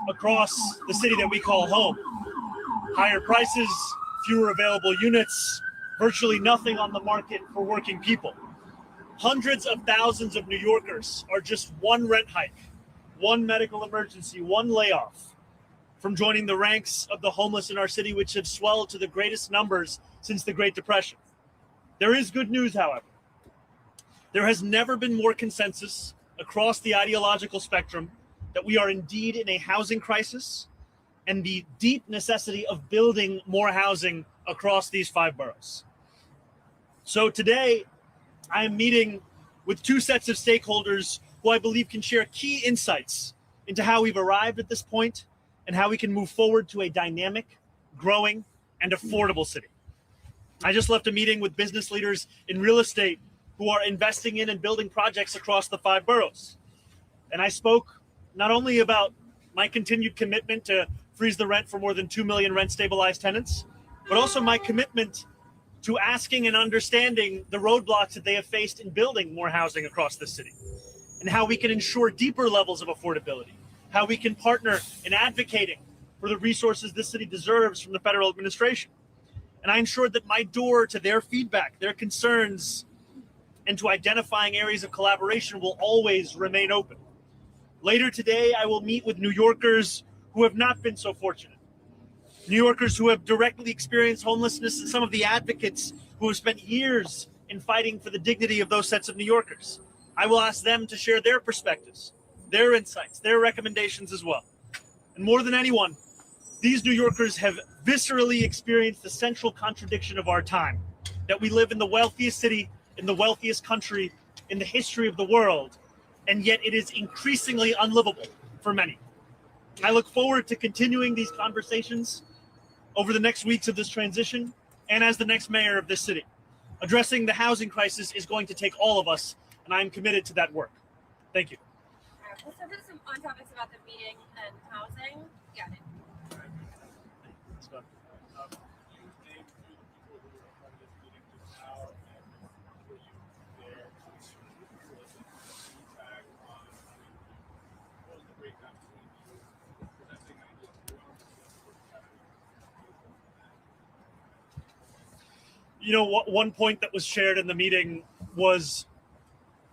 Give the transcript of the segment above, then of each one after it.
across the city that we call home. Higher prices, fewer available units, virtually nothing on the market for working people. Hundreds of thousands of New Yorkers are just one rent hike, one medical emergency, one layoff from joining the ranks of the homeless in our city, which have swelled to the greatest numbers since the Great Depression. There is good news, however. There has never been more consensus across the ideological spectrum that we are indeed in a housing crisis and the deep necessity of building more housing across these 5 boroughs. So today, I am meeting with 2 sets of stakeholders who I believe can share key insights into how we've arrived at this point and how we can move forward to a dynamic, growing, and affordable city. I just left a meeting with business leaders in real estate who are investing in and building projects across the 5 boroughs. And I spoke not only about my continued commitment to freeze the rent for more than 2 million rent-stabilized tenants, but also my commitment to asking and understanding the roadblocks that they have faced in building more housing across the city, and how we can ensure deeper levels of affordability, how we can partner in advocating for the resources this city deserves from the federal administration. And I ensured that my door to their feedback, their concerns, and to identifying areas of collaboration will always remain open. Later today, I will meet with New Yorkers who have not been so fortunate. New Yorkers who have directly experienced homelessness and some of the advocates who have spent years in fighting for the dignity of those sets of New Yorkers. I will ask them to share their perspectives, their insights, their recommendations as well. And more than anyone, these New Yorkers have viscerally experienced the central contradiction of our time, that we live in the wealthiest city, in the wealthiest country, in the history of the world, and yet it is increasingly unlivable for many. I look forward to continuing these conversations over the next weeks of this transition and as the next mayor of this city. Addressing the housing crisis is going to take all of us, and I am committed to that work. Thank you. All right, so there's some on topics about the meeting and housing. Yeah. Let's go. You know, one point that was shared in the meeting was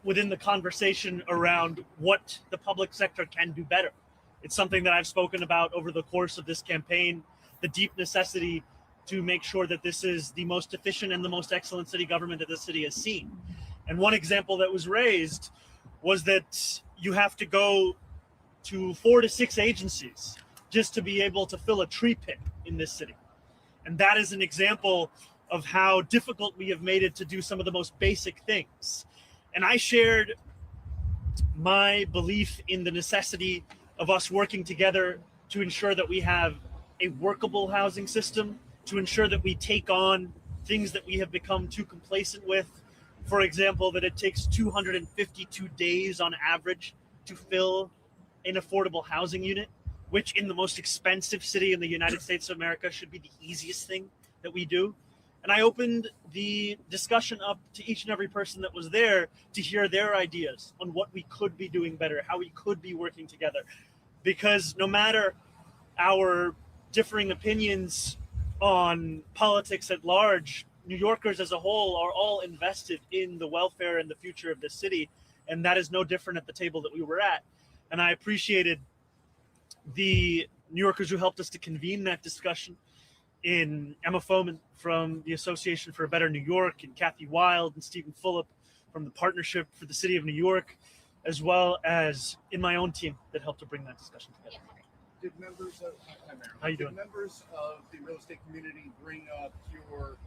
within the conversation around what the public sector can do better. It's something that I've spoken about over the course of this campaign, the deep necessity to make sure that this is the most efficient and the most excellent city government that this city has seen. And one example that was raised was that you have to go to 4 to 6 agencies just to be able to fill a tree pit in this city. And that is an example of how difficult we have made it to do some of the most basic things. And I shared my belief in the necessity of us working together to ensure that we have a workable housing system, to ensure that we take on things that we have become too complacent with. For example, that it takes 252 days on average to fill an affordable housing unit, which in the most expensive city in the United States of America should be the easiest thing that we do. And I opened the discussion up to each and every person that was there to hear their ideas on what we could be doing better, how we could be working together. Because no matter our differing opinions on politics at large, New Yorkers as a whole are all invested in the welfare and the future of this city. And that is no different at the table that we were at. And I appreciated the New Yorkers who helped us to convene that discussion, in Emma Foman from the Association for a Better New York, and Kathy Wild and Stephen Fulop from the Partnership for the City of New York, as well as in my own team that helped to bring that discussion together. Did members of How you doing? Members of the real estate community bring up your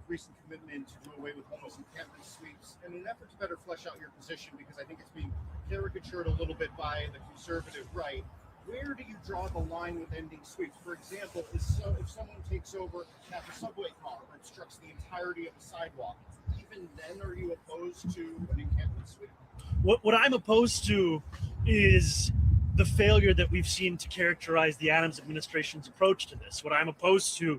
recent commitment to do away with homeless encampment suites in an effort to better flesh out your position? Because I think it's being caricatured a little bit by the conservative right. Where do you draw the line with ending suites? For example, if someone takes over half a subway car or obstructs the entirety of a sidewalk, even then are you opposed to an encampment suite? What I'm opposed to is the failure that we've seen to characterize the Adams administration's approach to this. What I'm opposed to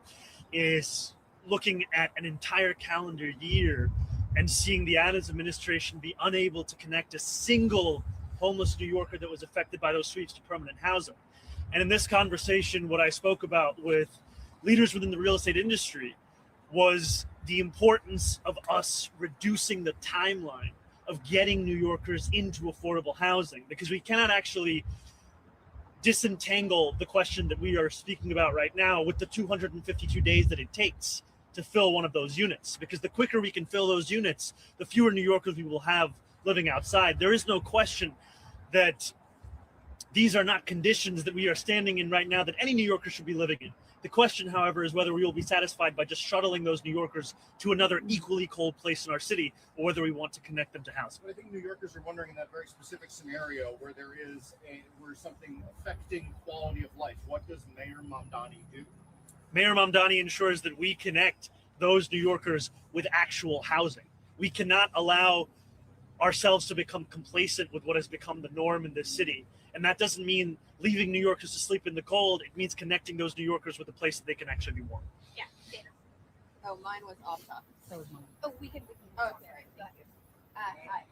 is looking at an entire calendar year and seeing the Adams administration be unable to connect a single homeless New Yorker that was affected by those suites to permanent housing. And in this conversation, what I spoke about with leaders within the real estate industry was the importance of us reducing the timeline of getting New Yorkers into affordable housing, because we cannot actually disentangle the question that we are speaking about right now with the 252 days that it takes to fill one of those units. Because the quicker we can fill those units, the fewer New Yorkers we will have living outside. There is no question that these are not conditions that we are standing in right now that any New Yorker should be living in. The question, however, is whether we will be satisfied by just shuttling those New Yorkers to another equally cold place in our city, or whether we want to connect them to housing. But I think New Yorkers are wondering, in that very specific scenario where there is where something affecting quality of life, what does Mayor Mamdani do? Mayor Mamdani ensures that we connect those New Yorkers with actual housing. We cannot allow ourselves to become complacent with what has become the norm in this city. And that doesn't mean leaving New Yorkers to sleep in the cold. It means connecting those New Yorkers with a place that they can actually be warm. Yeah, Dana. Oh, mine was off topic. So was mine. Oh, we can. Oh, sorry. Thank you. Hi.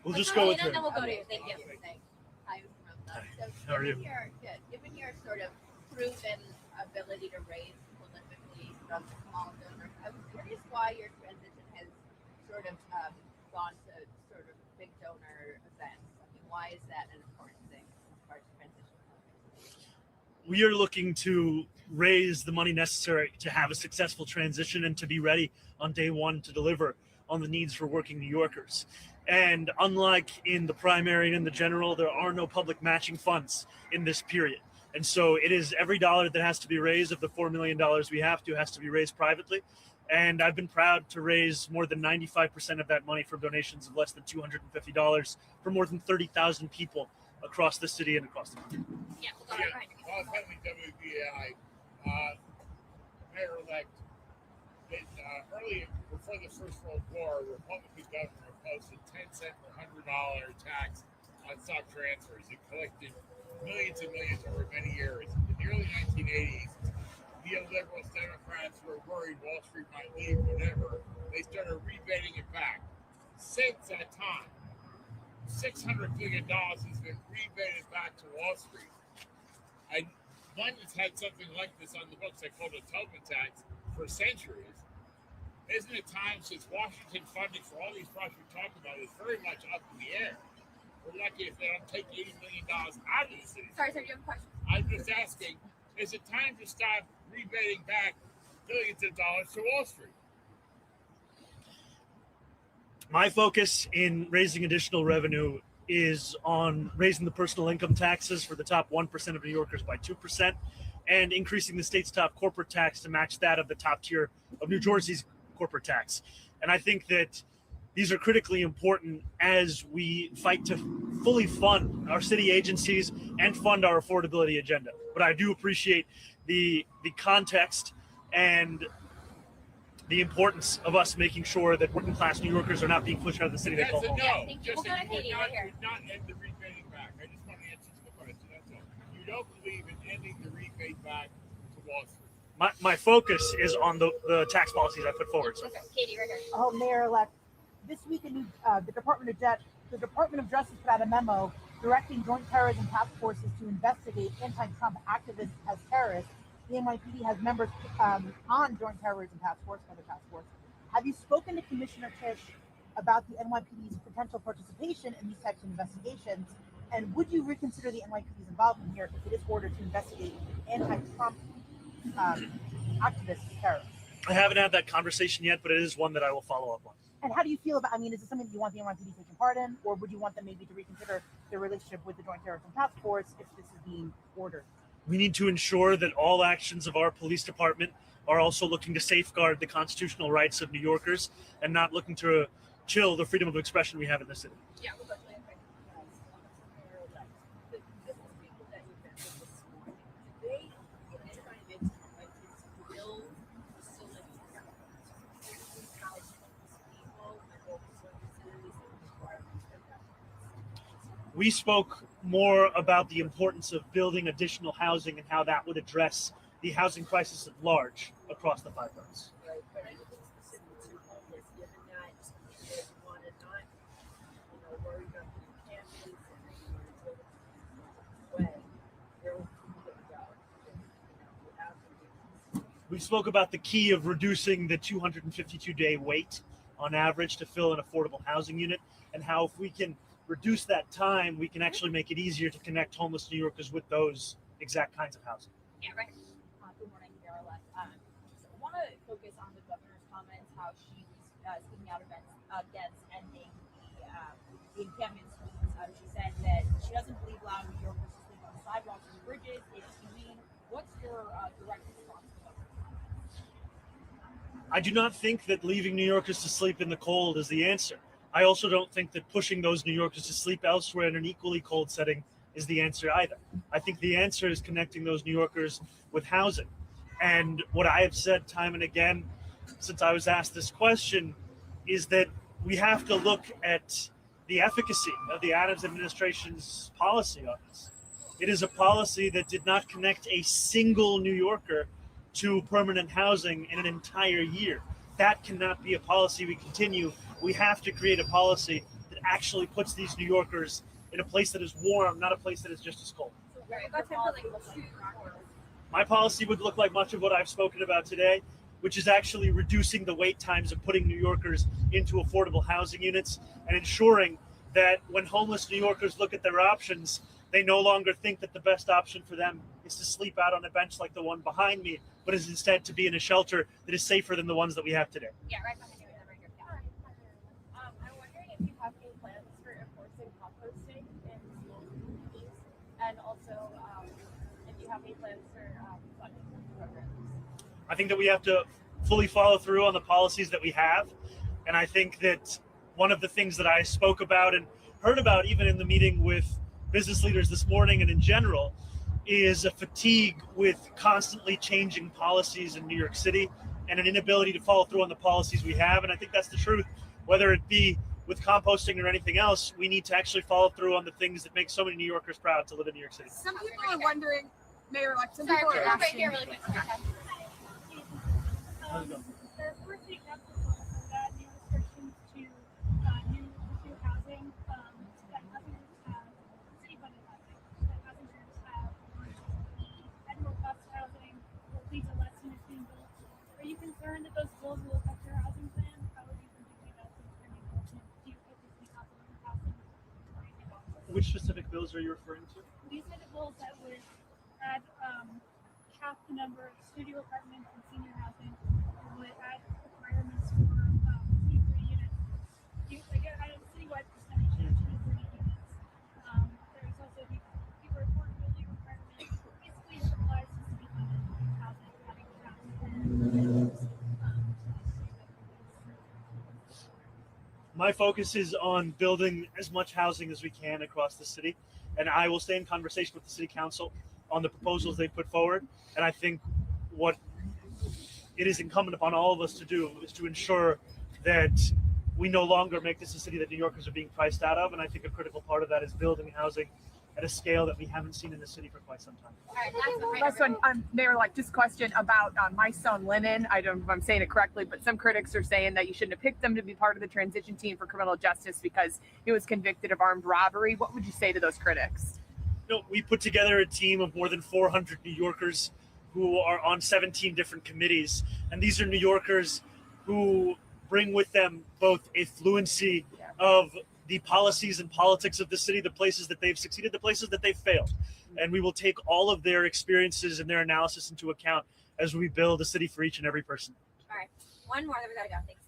We'll just go with Dana, her. then we'll go to you. Thank you. Thanks. Hi, Hi. So How are you? given your sort of proven ability to raise prolifically from small donors, I was curious why your transition has sort of gone to sort of big donor events. I mean, why is that an important thing as far as transition? We are looking to raise the money necessary to have a successful transition and to be ready on day one to deliver on the needs for working New Yorkers. And unlike in the primary and in the general, there are no public matching funds in this period. And so it is every dollar that has to be raised of the $4 million we have to has to be raised privately. And I've been proud to raise more than 95% of that money from donations of less than $250 for more than 30,000 people across the city and across the country. Yeah, we'll go right behind you. Finally, WBAI, Mayor-elect, early before the First World War, Republican governor imposed a 10-cent per $100 tax on stock transfers. It collected millions and millions over many years. In the early 1980s, neoliberals, Democrats were worried Wall Street might leave, whatever. They started rebating it back. Since that time, $600 billion has been rebated back to Wall Street. And London's had something like this on the books. They called it a Tobin tax for centuries. Isn't it time, since Washington funding for all these projects we talk about is very much up in the air? We're lucky if they don't take $80 million out of the city. Sorry, sir, do you have a question? I'm just asking, is it time to stop rebating back billions of dollars to Wall Street? My focus in raising additional revenue is on raising the personal income taxes for the top 1% of New Yorkers by 2% and increasing the state's top corporate tax to match that of the top tier of New Jersey's corporate tax. And I think that these are critically important as we fight to fully fund our city agencies and fund our affordability agenda. But I do appreciate the context and the importance of us making sure that working class New Yorkers are not being pushed out of the city they Yes call and home. no. Yeah, thank you. Just We'll go that to Katie right here. would not end the rebating back. I just want to answer the question. That's all. You don't believe in ending the rebate back to Wall Street. My focus is on the tax policies I put forward. So. Okay, Katie right here. Oh, Mayor-elect, this week the Department of Justice put out a memo directing joint terrorism task forces to investigate anti-Trump activists as terrorists. The NYPD has members on joint terrorism task force, another task force. Have you spoken to Commissioner Tisch about the NYPD's potential participation in these types of investigations? And would you reconsider the NYPD's involvement here if it is ordered to investigate anti-Trump activists as terrorists? I haven't had that conversation yet, but it is one that I will follow up on. And how do you feel about, is it something that you want the NYPD taking part in, or would you want them maybe to reconsider their relationship with the Joint Terrorism Task Force if this is being ordered? We need to ensure that all actions of our police department are also looking to safeguard the constitutional rights of New Yorkers and not looking to chill the freedom of expression we have in the city. Yeah, we'll go to you. We spoke more about the importance of building additional housing and how that would address the housing crisis at large across the five boroughs. Right, but anything specific to homeless, given that you want to not, worry about the families and you want to deal with We spoke about the key of reducing the 252-day wait on average to fill an affordable housing unit, and how if we can reduce that time, we can actually make it easier to connect homeless New Yorkers with those exact kinds of housing. Yeah, right. Good morning, Marilyn. So I want to focus on the governor's comments, how she was speaking out against ending the encampment suites. She said that she doesn't believe allowing New Yorkers to sleep on sidewalks and bridges is humane. What's your direct response to the governor's comments? I do not think that leaving New Yorkers to sleep in the cold is the answer. I also don't think that pushing those New Yorkers to sleep elsewhere in an equally cold setting is the answer either. I think the answer is connecting those New Yorkers with housing. And what I have said time and again since I was asked this question is that we have to look at the efficacy of the Adams administration's policy on this. It is a policy that did not connect a single New Yorker to permanent housing in an entire year. That cannot be a policy we continue. We have to create a policy that actually puts these New Yorkers in a place that is warm, not a place that is just as cold. So Right, what that's policy like looks two like? My policy would look like much of what I've spoken about today, which is actually reducing the wait times of putting New Yorkers into affordable housing units and ensuring that when homeless New Yorkers look at their options, they no longer think that the best option for them is to sleep out on a bench like the one behind me, but is instead to be in a shelter that is safer than the ones that we have today. Yeah, right behind you. Right here. Yeah. I'm wondering if you have any plans for enforcing composting in school communities, and also if you have any plans for funding programs. I think that we have to fully follow through on the policies that we have. And I think that one of the things that I spoke about and heard about even in the meeting with business leaders this morning and in general is a fatigue with constantly changing policies in New York City and an inability to follow through on the policies we have. And I think that's the truth. Whether it be with composting or anything else, we need to actually follow through on the things that make so many New Yorkers proud to live in New York City. Some people are wondering, Mayor, like some Sorry, people we're are right asking. here really quick. Okay. The first state council that new restrictions to new housing that housing groups have, city funded housing, that housing groups have at more cost housing will lead to less units being built. Are you concerned that those bills will affect your housing plan? How are you thinking about concerning those? Do you hope that city council will pass them or anything else? Which specific bills are you referring to? These are the bills that would add cap the number of studio apartments and senior housing, or would add requirements for 2 to 3 units. Like at a citywide percentage of 2 to 3 units. There's also the affordability requirement. Basically, it applies to city funded housing, having caps. My focus is on building as much housing as we can across the city, and I will stay in conversation with the city council on the proposals they put forward. And I think what it is incumbent upon all of us to do is to ensure that we no longer make this a city that New Yorkers are being priced out of. And I think a critical part of that is building housing at a scale that we haven't seen in the city for quite some time. All right, last one. Last one, Mayor, like just question about My Son Lennon. I don't know if I'm saying it correctly, but some critics are saying that you shouldn't have picked him to be part of the transition team for criminal justice because he was convicted of armed robbery. What would you say to those critics? We put together a team of more than 400 New Yorkers who are on 17 different committees. And these are New Yorkers who bring with them both a fluency of the policies and politics of the city, the places that they've succeeded, the places that they've failed. And we will take all of their experiences and their analysis into account as we build a city for each and every person. All right, one more, then we gotta go. Thanks.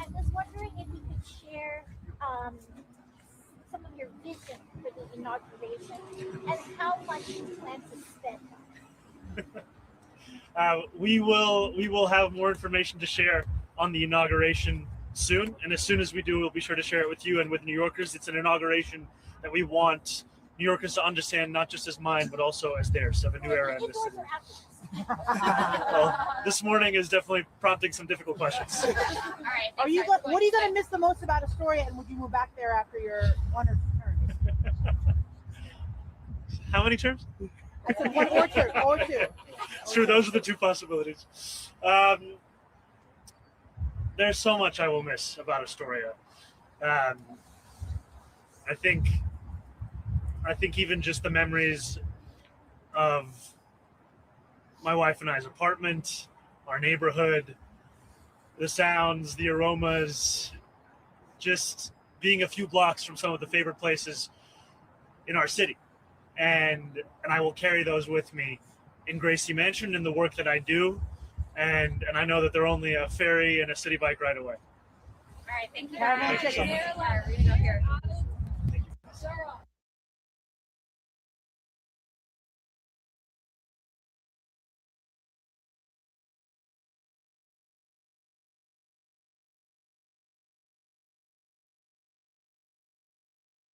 I was wondering if you could share some of your vision for the inauguration and how much you plan to spend. We will have more information to share on the inauguration soon, and as soon as we do, we'll be sure to share it with you and with New Yorkers. It's an inauguration that we want New Yorkers to understand, not just as mine, but also as theirs, of a new era in this city. Well, this morning is definitely prompting some difficult questions. All right. What are you going to miss the most about Astoria, and would you move back there after your 1 or 2 terms? How many terms? I said 1 or 2. Or 2. It's true. Those are the two possibilities. There's so much I will miss about Astoria. I think even just the memories of my wife and I's apartment, our neighborhood, the sounds, the aromas, just being a few blocks from some of the favorite places in our city. And I will carry those with me in Gracie Mansion in the work that I do. And I know that they're only a ferry and a city bike ride away. All right, thank you. Have a nice day. All right, we're gonna go here. Sarah.